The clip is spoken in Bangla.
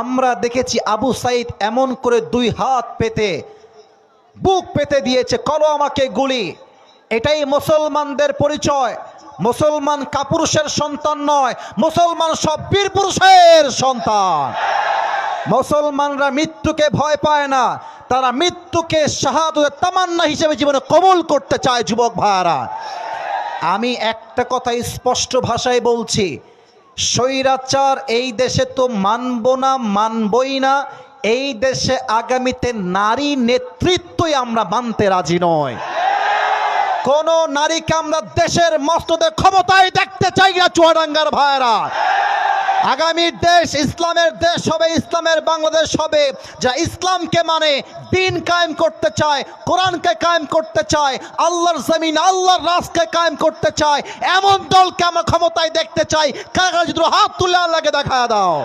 আমরা দেখেছি আবু সাইদ এমন করে দুই হাত পেতে বুক পেতে দিয়েছে, করো আমাকে গুলি। এটাই মুসলমানদের পরিচয়। মুসলমান কাপুরুষের সন্তান নয়, মুসলমান সব বীর পুরুষের সন্তান। মুসলমানরা মৃত্যুকে ভয় পায় না, তারা মৃত্যুকে শাহাদাতের তামান্না হিসেবে জীবনে কবুল করতে চায়। যুবক ভাইরা, আমি একটা কথা স্পষ্ট ভাষায় বলছি, স্বৈরাচার এই দেশে তো মানব না, মানবই না। এই দেশে আগামীতে নারী নেতৃত্বই আমরা মানতে রাজি নয়। কোন নারীকে আমরা দেশের মসনদে ক্ষমতায় দেখতে চাই না। চুয়াডাঙ্গার ভাইরা, আগামীর দেশ ইসলামের দেশ হবে, ইসলামের বাংলাদেশ হবে, যা ইসলামকে মানে, দিন কায়েম করতে চায়, কোরআনকে কায়েম করতে চায়, আল্লাহর জমিন আল্লাহর রাজকে কায়েম করতে চায়। এমন দলকে আমরা ক্ষমতায় দেখতে চাই। কারা যদি হাত তুলে আল্লাহকে দেখা দাও।